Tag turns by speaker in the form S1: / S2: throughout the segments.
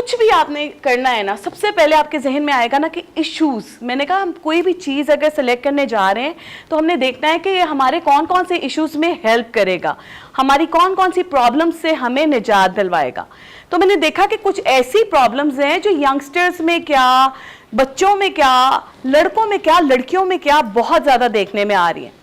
S1: कुछ भी आपने करना है ना, सबसे पहले आपके जहन में आएगा ना कि इश्यूज। मैंने कहा हम कोई भी चीज़ अगर सेलेक्ट करने जा रहे हैं तो हमने देखना है कि ये हमारे कौन कौन से इश्यूज में हेल्प करेगा, हमारी कौन कौन सी प्रॉब्लम से हमें निजात दिलवाएगा। तो मैंने देखा कि कुछ ऐसी प्रॉब्लम्स हैं जो यंगस्टर्स में क्या, बच्चों में क्या, लड़कों में क्या, लड़कियों में क्या, बहुत ज़्यादा देखने में आ रही हैं।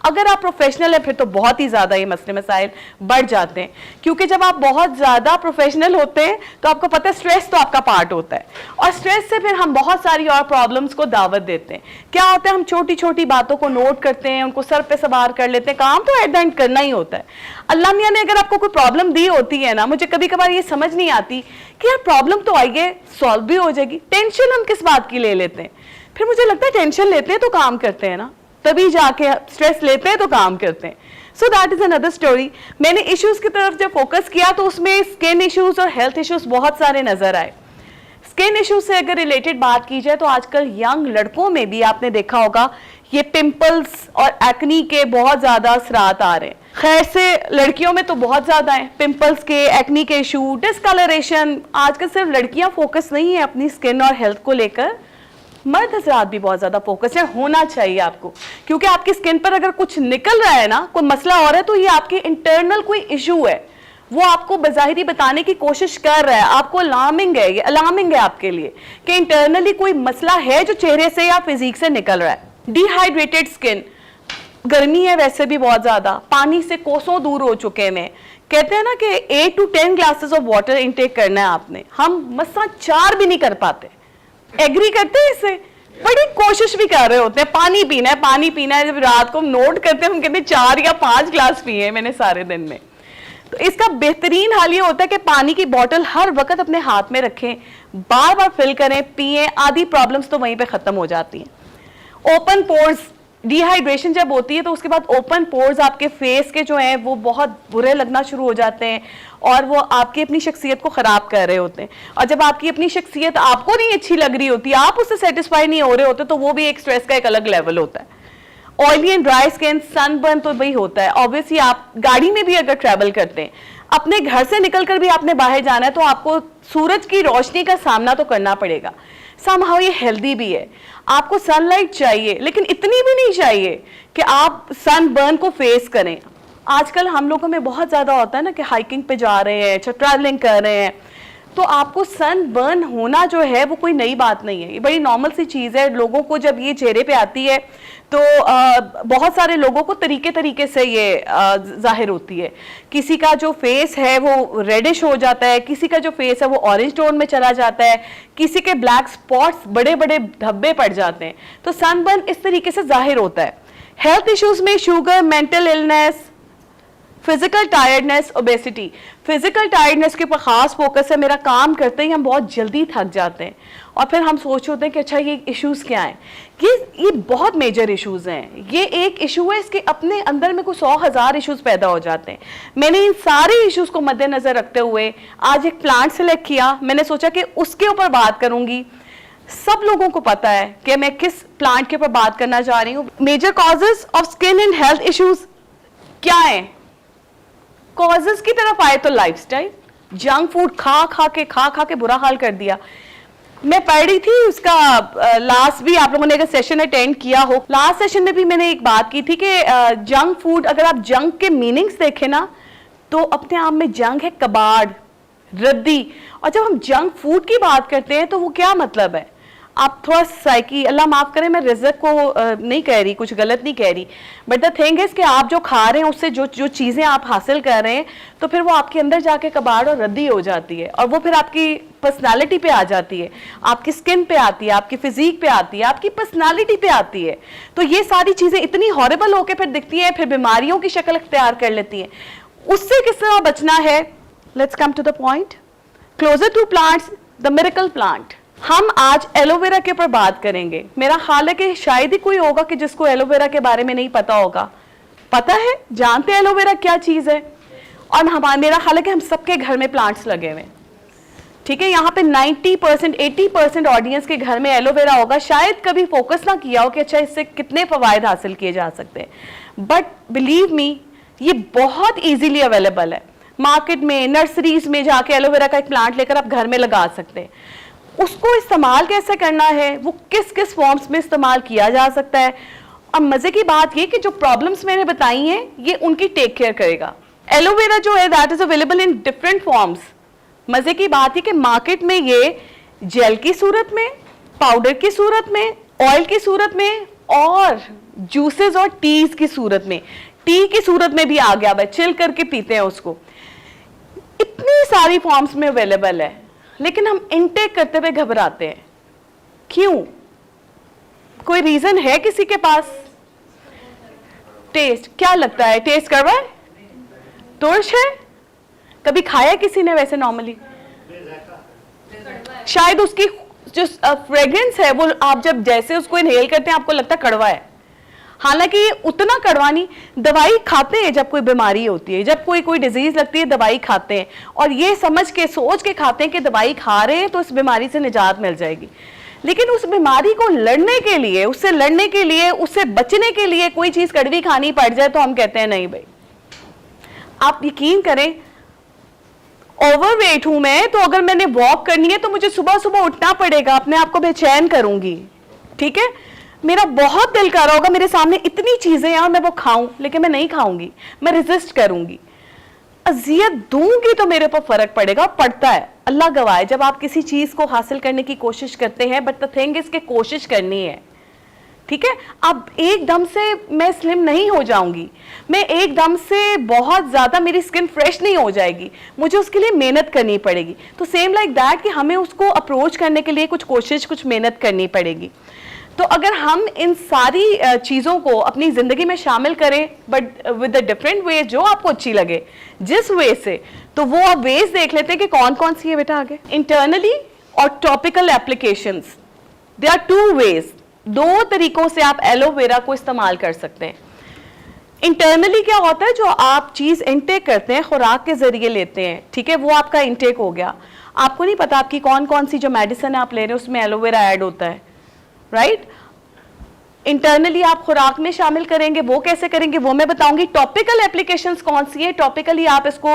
S1: अगर आप प्रोफेशनल है फिर तो बहुत ही ज़्यादा ये मसले मसाइल बढ़ जाते हैं, क्योंकि जब आप बहुत ज़्यादा प्रोफेशनल होते हैं तो आपको पता है स्ट्रेस तो आपका पार्ट होता है, और स्ट्रेस से फिर हम बहुत सारी और प्रॉब्लम्स को दावत देते हैं। क्या होता है, हम छोटी छोटी बातों को नोट करते हैं, उनको सर पे सवार कर लेते हैं, काम तो एट द एंड करना ही होता है। अल्लाह मियाँ ने अगर आपको कोई प्रॉब्लम दी होती है ना, मुझे कभी कभार ये समझ नहीं आती कि यार प्रॉब्लम तो आई है, सॉल्व भी हो जाएगी, टेंशन हम किस बात की ले लेते हैं। फिर मुझे लगता है टेंशन लेते हैं तो काम करते हैं ना, तभी जाके स्ट्रेस लेते हैं तो काम करते हैं। So that is another story. मैंने इश्यूज की तरफ जब फोकस किया तो उसमें स्किन इश्यूज और हेल्थ इश्यूज बहुत सारे नजर आए। स्किन इश्यूज से अगर रिलेटेड बात की जाए तो आजकल यंग लड़कों में भी आपने देखा होगा ये पिंपल्स और एक्नी के बहुत ज्यादा असरात आ रहे हैं। खैर से लड़कियों में तो बहुत ज्यादा है पिंपल्स के, एक्नी के इशू, डिस्कलरेशन। आजकल सिर्फ लड़कियां फोकस नहीं है अपनी स्किन और हेल्थ को लेकर, मर्द हजरात भी बहुत ज्यादा फोकस है, होना चाहिए आपको, क्योंकि आपकी स्किन पर अगर कुछ निकल रहा है ना, कोई मसला हो रहा है, तो ये आपके इंटरनल कोई इशू है, वो आपको बज़ाहिरी बताने की कोशिश कर रहा है, आपको अलार्मिंग है, ये अलार्मिंग है आपके लिए कि इंटरनली कोई मसला है जो चेहरे से या फिजिक से निकल रहा है। डिहाइड्रेटेड स्किन, गर्मी है वैसे भी बहुत ज्यादा, पानी से कोसों दूर हो चुके हैं। कहते हैं ना कि 8 to 10 glasses of water intake करना है आपने, हम मसा 4 भी नहीं कर पाते। एग्री करते हैं इससे? बड़ी कोशिश भी कर रहे होते हैं, पानी पीना है, पानी पीना है। जब रात को हम नोट करते हैं, हम कहते हैं 4 या 5 ग्लास पिए मैंने सारे दिन में। तो इसका बेहतरीन हाल ये होता है कि पानी की बोतल हर वक्त अपने हाथ में रखें, बार बार फिल करें, पिए, आधी प्रॉब्लम्स तो वहीं पे खत्म हो जाती हैं। ओपन पोर्स, डिहाइड्रेशन जब होती है तो उसके बाद ओपन पोर्स आपके फेस के जो हैं वो बहुत बुरे लगना शुरू हो जाते हैं, और वो आपकी अपनी शख्सियत को ख़राब कर रहे होते हैं। और जब आपकी अपनी शख्सियत आपको नहीं अच्छी लग रही होती, आप उससे सेटिस्फाई नहीं हो रहे होते, तो वो भी एक स्ट्रेस का एक अलग लेवल होता है। Oily and dry skin, sunburn तो भाई होता है ऑब्वियसली। आप गाड़ी में भी अगर ट्रैवल करते हैं, अपने घर से निकलकर भी आपने बाहर जाना है, तो आपको सूरज की रोशनी का सामना तो करना पड़ेगा। समहाउ ये हेल्दी भी है, आपको सनलाइट चाहिए, लेकिन इतनी भी नहीं चाहिए कि आप सनबर्न को फेस करें। आजकल हम लोगों में बहुत ज़्यादा होता है ना कि हाइकिंग पे जा रहे हैं, ट्रैवलिंग कर रहे हैं, तो आपको सन बर्न होना जो है वो कोई नई बात नहीं है, ये बड़ी नॉर्मल सी चीज़ है। लोगों को जब ये चेहरे पे आती है तो बहुत सारे लोगों को तरीके तरीके से ये जाहिर होती है। किसी का जो फेस है वो रेडिश हो जाता है, किसी का जो फेस है वो ऑरेंज टोन में चला जाता है, किसी के ब्लैक स्पॉट्स, बड़े बड़े धब्बे पड़ जाते हैं। तो सनबर्न इस तरीके से जाहिर होता है। हेल्थ इश्यूज में sugar, mental illness, physical tiredness, obesity. Physical tiredness के ऊपर खास फोकस है मेरा। काम करते ही हम बहुत जल्दी थक जाते हैं और फिर हम सोच होते हैं कि अच्छा ये इश्यूज क्या हैं। ये बहुत मेजर इश्यूज हैं। ये एक इशू है, इसके अपने अंदर में कुछ 100,000 इश्यूज पैदा हो जाते हैं। मैंने इन सारे इश्यूज को मद्देनजर रखते हुए आज एक प्लांट सेलेक्ट किया। मैंने सोचा कि उसके ऊपर बात करूंगी। सब लोगों को पता है कि मैं किस प्लांट के ऊपर बात करना चाह रही हूँ। Major causes of skin and health issues क्या है? कॉजेज की तरफ आए तो लाइफस्टाइल, जंक फूड खा खा के बुरा हाल कर दिया। मैं पढ़ रही थी उसका लास्ट भी, आप लोगों ने अगर सेशन अटेंड किया हो, लास्ट सेशन में भी मैंने एक बात की थी कि जंक फूड, अगर आप जंक के मीनिंग्स देखें ना तो अपने आप में जंक है कबाड़, रद्दी। और जब हम जंक फूड की बात करते हैं तो वो क्या मतलब है? आप थोड़ा साइकी, अल्लाह माफ़ करे मैं रिज़्क को नहीं कह रही, कुछ गलत नहीं कह रही, बट द थिंग इज़ कि आप जो खा रहे हैं उससे जो जो चीज़ें आप हासिल कर रहे हैं तो फिर वो आपके अंदर जाके कबाड़ और रद्दी हो जाती है, और वो फिर आपकी पर्सनालिटी पे आ जाती है, आपकी स्किन पे आती है, आपकी फिजिक पे आती है, आपकी पर्सनालिटी पे आती है। तो ये सारी चीज़ें इतनी हॉरेबल होकर फिर दिखती हैं, फिर बीमारियों की शक्ल इख्तियार कर लेती हैं। उससे किस तरह बचना है? Let's come to the point. Closer to plants, the miracle plant. हम आज एलोवेरा के ऊपर बात करेंगे। मेरा ख्याल है कि शायद ही कोई होगा कि जिसको एलोवेरा के बारे में नहीं पता होगा। पता है, जानते हैं एलोवेरा क्या चीज़ है? और मेरा ख्याल है कि हम सबके घर में प्लांट्स लगे हुए हैं, ठीक है। यहाँ पे 90% 80% ऑडियंस के घर में एलोवेरा होगा। शायद कभी फोकस ना किया हो कि अच्छा इससे कितने फ़वाइद हासिल किए जा सकते हैं, बट बिलीव मी ये बहुत ईजीली अवेलेबल है। मार्केट में, नर्सरीज में जाके एलोवेरा का एक प्लांट लेकर आप घर में लगा सकते हैं। उसको इस्तेमाल कैसे करना है, वो किस किस फॉर्म्स में इस्तेमाल किया जा सकता है। अब मजे की बात ये कि जो प्रॉब्लम्स मैंने बताई हैं ये उनकी टेक केयर करेगा। एलोवेरा जो है that is available in different forms. मजे की बात है कि मार्केट में ये जेल की सूरत में, पाउडर की सूरत में, ऑयल की सूरत में और जूसेस और टीज की सूरत में, टी की सूरत में भी आ गया है, चिल करके पीते हैं उसको। इतनी सारी फॉर्म्स में अवेलेबल है, लेकिन हम इनटेक करते हुए घबराते हैं। क्यों? कोई रीजन है किसी के पास? टेस्ट, क्या लगता है टेस्ट कड़वा है, तुरश है? कभी खाया किसी ने वैसे नॉर्मली? शायद उसकी जो फ्रेग्रेंस है वो आप जब जैसे उसको इनहेल करते हैं आपको लगता है कड़वा है, हालांकि ये उतना कड़वा नहीं। दवाई खाते हैं जब कोई बीमारी होती है, जब कोई डिजीज लगती है दवाई खाते हैं, और ये समझ के सोच के खाते हैं कि दवाई खा रहे हैं तो इस बीमारी से निजात मिल जाएगी। लेकिन उस बीमारी को लड़ने के लिए, उससे लड़ने के लिए, उससे बचने के लिए कोई चीज कड़वी खानी पड़ जाए तो हम कहते हैं नहीं भाई। आप यकीन करें, ओवरवेट हूं मैं, तो अगर मैंने वॉक करनी है तो मुझे सुबह सुबह उठना पड़ेगा, अपने आप को बेचैन करूंगी, ठीक है। मेरा बहुत दिल कर रहा होगा, मेरे सामने इतनी चीजें हैं और मैं वो खाऊं, लेकिन मैं नहीं खाऊंगी, मैं रेजिस्ट करूंगी, अजियत दूंगी तो मेरे पर फर्क पड़ेगा, पड़ता है। अल्लाह गवाह, जब आप किसी चीज को हासिल करने की कोशिश करते हैं, बट द थिंग इज के कोशिश करनी है, ठीक है। अब एकदम से मैं स्लिम नहीं हो जाऊंगी, मैं एकदम से बहुत ज्यादा मेरी स्किन फ्रेश नहीं हो जाएगी, मुझे उसके लिए मेहनत करनी पड़ेगी। तो सेम लाइक दैट कि हमें उसको अप्रोच करने के लिए कुछ कोशिश, कुछ मेहनत करनी पड़ेगी। तो अगर हम इन सारी चीज़ों को अपनी ज़िंदगी में शामिल करें, but with the different way, जो आपको अच्छी लगे जिस वे से, तो वो आप वेज देख लेते हैं कि कौन कौन सी है बेटा आगे। इंटरनली और topical applications, they are two ways, दो तरीकों से आप एलोवेरा को इस्तेमाल कर सकते हैं। इंटरनली क्या होता है, जो आप चीज़ इनटेक करते हैं, खुराक के जरिए लेते हैं, ठीक है, वो आपका इनटेक हो गया। आपको नहीं पता आपकी कौन कौन सी जो मेडिसिन आप ले रहे हैं उसमें एलोवेरा ऐड होता है, राइट। इंटरनली आप खुराक में शामिल करेंगे, वो कैसे करेंगे वो मैं बताऊंगी। टॉपिकल एप्लीकेशंस कौन सी है, टॉपिकली आप इसको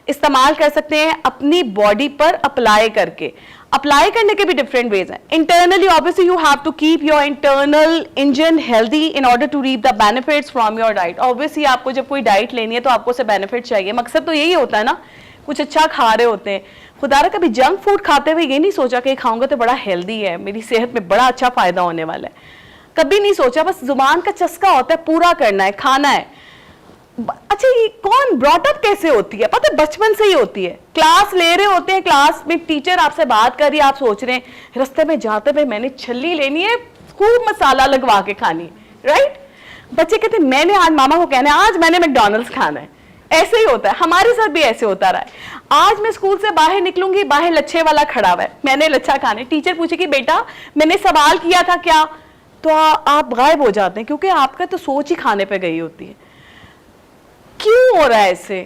S1: इस्तेमाल कर सकते हैं अपनी बॉडी पर अप्लाई करके। अप्लाई करने के भी डिफरेंट वेज हैं। Internally obviously you have to keep your internal engine healthy in order to reap the benefits from your diet. Obviously आपको जब कोई डाइट लेनी है तो आपको से बेनिफिट चाहिए, मकसद तो यही होता है ना, कुछ अच्छा खा रहे होते हैं। खुदारा कभी जंक फूड खाते हुए ये नहीं सोचा कि खाऊंगा तो बड़ा हेल्दी है, मेरी सेहत में बड़ा अच्छा फायदा होने वाला है, कभी नहीं सोचा। बस जुबान का चस्का होता है, पूरा करना है, खाना है। अच्छा, ये कौन ब्रॉट अप कैसे होती है, पता है बचपन से ही होती है। क्लास ले रहे होते हैं, क्लास में टीचर आपसे बात कर रही है, आप सोच रहे हैं रास्ते में जाते हुए मैंने छल्ली लेनी है, खूब मसाला लगवा के खानी, राइट। बच्चे कहते हैं मैंने आज मामा को कहना है आज मैंने मैकडॉनल्ड्स खाना है। ऐसे ही होता है, हमारे साथ भी ऐसे होता रहा है। आज मैं स्कूल से बाहर निकलूंगी, बाहर लच्छे वाला खड़ा हुआ है, मैंने लच्छा खाना है। टीचर पूछेगी बेटा मैंने सवाल किया था क्या, तो आप गायब हो जाते हैं, क्योंकि आपका तो सोच ही खाने पे गई होती है। क्यों हो रहा है ऐसे?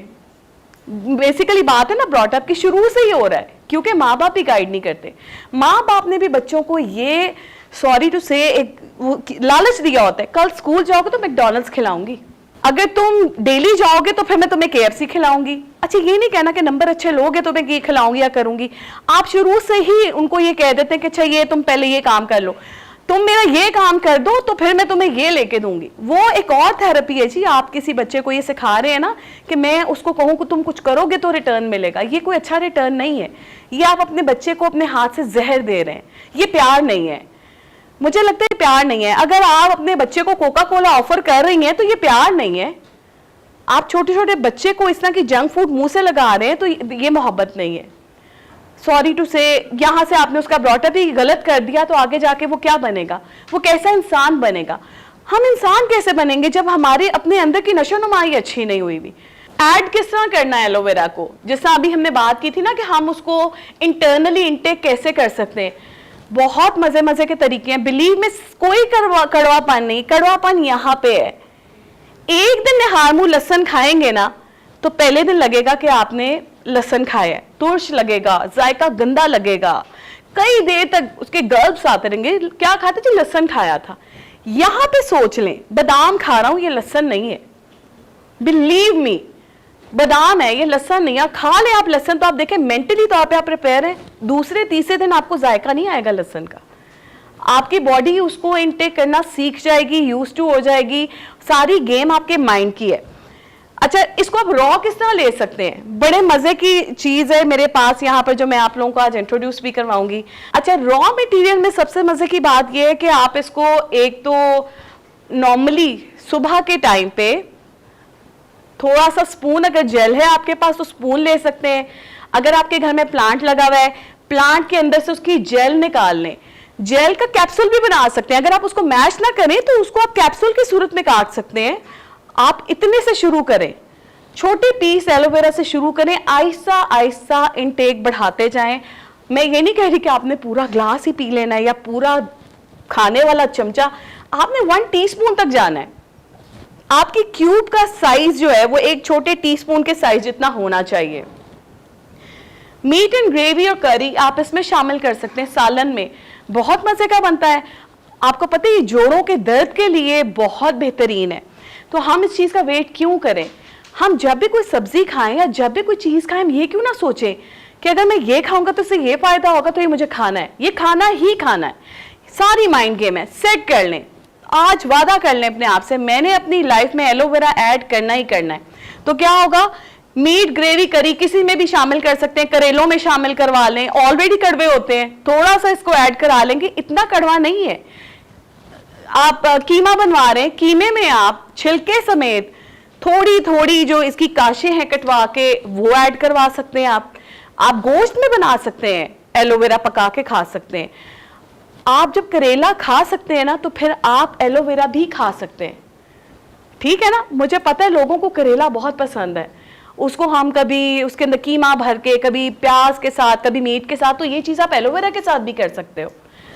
S1: बेसिकली बात है ना ब्रॉटअप की, शुरू से ही हो रहा है, क्योंकि माँ बाप ही गाइड नहीं करते। माँ बाप ने भी बच्चों को ये, सॉरी टू से, एक लालच दिया होता है, कल स्कूल जाओगे तो मैकडॉनल्ड्स खिलाऊंगी, अगर तुम डेली जाओगे तो फिर मैं तुम्हें KFC खिलाऊंगी। अच्छा, ये नहीं कहना कि नंबर अच्छे लोगे तो मैं ये खिलाऊंगी या करूंगी। आप शुरू से ही उनको ये कह देते हैं कि अच्छा ये तुम पहले ये काम कर लो, तुम मेरा ये काम कर दो तो फिर मैं तुम्हें ये लेके दूंगी। वो एक और थेरेपी है जी। आप किसी बच्चे को ये सिखा रहे हैं ना कि मैं उसको कहूँ कि तुम कुछ करोगे तो रिटर्न मिलेगा, ये कोई अच्छा रिटर्न नहीं है। ये आप अपने बच्चे को अपने हाथ से जहर दे रहे हैं, ये प्यार नहीं है। मुझे लगता है प्यार नहीं है। अगर आप अपने बच्चे को कोका कोला ऑफर कर रही हैं तो ये प्यार नहीं है। आप छोटे छोटे बच्चे को इस तरह की जंक फूड मुंह से लगा रहे हैं तो ये मोहब्बत नहीं है। सॉरी टू से, यहां से आपने उसका ब्रॉटअप ही गलत कर दिया तो आगे जाके वो क्या बनेगा, वो कैसा इंसान बनेगा। हम इंसान कैसे बनेंगे जब हमारे अपने अंदर की नशोनुमाई अच्छी नहीं हुई हुई। ऐड किस तरह करना है एलोवेरा को, जैसा अभी हमने बात की थी ना कि हम उसको इंटरनली इनटेक कैसे कर सकते हैं। बहुत मजे मजे के तरीके हैं, बिलीव में कोई कड़वापन नहीं, कड़वापन यहाँ पे है। एक दिन निहार मुंह लहसुन खाएंगे ना तो पहले दिन लगेगा कि आपने लहसुन खाया है, तुर्श लगेगा, जायका गंदा लगेगा, कई देर तक उसके गल्प्स आते रहेंगे, क्या खाते थे, लहसुन खाया था। यहां पे सोच लें बादाम खा रहा हूं, ये लहसुन नहीं है, बिलीव मी। बादाम है, ये लहसन नहीं है, खा ले आप लहसन तो आप देखें मेंटली तौर पे आप प्रिपेयर हैं, दूसरे तीसरे दिन आपको जायका नहीं आएगा लहसन का, आपकी बॉडी उसको इनटेक करना सीख जाएगी, यूज टू हो जाएगी, सारी गेम आपके माइंड की है। अच्छा, इसको आप रॉ किस तरह ले सकते हैं, बड़े मजे की चीज है मेरे पास यहाँ पर जो मैं आप लोगों को आज इंट्रोड्यूस भी करवाऊंगी। अच्छा, रॉ मटेरियल में सबसे मजे की बात यह है कि आप इसको एक तो नॉर्मली सुबह के टाइम पे थोड़ा सा स्पून, अगर जेल है आपके पास तो स्पून ले सकते हैं, अगर आपके घर में प्लांट लगा हुआ है प्लांट के अंदर से उसकी जेल निकाल लें, जेल का कैप्सूल भी बना सकते हैं, अगर आप उसको मैश ना करें तो उसको आप कैप्सूल की सूरत में काट सकते हैं। आप इतने से शुरू करें, छोटे पीस एलोवेरा से शुरू करें, आहिस्ता आहिस्ता इनटेक बढ़ाते जाएं। मैं ये नहीं कह रही कि आपने पूरा ग्लास ही पी लेना है या पूरा खाने वाला चमचा, आपने 1 टीस्पून तक जाना है। आपकी क्यूब का साइज जो है वो एक छोटे टीस्पून के साइज जितना होना चाहिए। मीट एंड ग्रेवी और करी आप इसमें शामिल कर सकते हैं, सालन में बहुत मजे का बनता है। आपको पता है जोड़ों के दर्द के लिए बहुत बेहतरीन है, तो हम इस चीज का वेट क्यों करें। हम जब भी कोई सब्जी खाएं या जब भी कोई चीज खाएं, हम ये क्यों ना सोचें कि अगर मैं ये खाऊंगा तो इससे ये फायदा होगा, तो ये मुझे खाना है, ये खाना ही खाना है। सारी माइंड गेम है, सेट कर लें, आज वादा कर लें अपने आप से मैंने अपनी लाइफ में एलोवेरा ऐड करना ही करना है। तो क्या होगा, मीट ग्रेवी करी किसी में भी शामिल कर सकते हैं, करेलों में शामिल करवा लें, ऑलरेडी कड़वे होते हैं, थोड़ा सा इसको ऐड करा लेंगे, इतना कड़वा नहीं है। आप कीमा बनवा रहे हैं, कीमे में आप छिलके समेत थोड़ी थोड़ी जो इसकी काशें हैं कटवा के वो ऐड करवा सकते हैं। आप गोश्त में बना सकते हैं, एलोवेरा पका के खा सकते हैं। आप जब करेला खा सकते हैं ना तो फिर आप एलोवेरा भी खा सकते हैं, ठीक है ना। मुझे पता है लोगों को करेला बहुत पसंद है, उसको हम कभी उसके अंदर कीमा भर के, कभी प्याज के साथ, कभी मीट के साथ, तो ये चीज आप एलोवेरा के साथ भी कर सकते हो।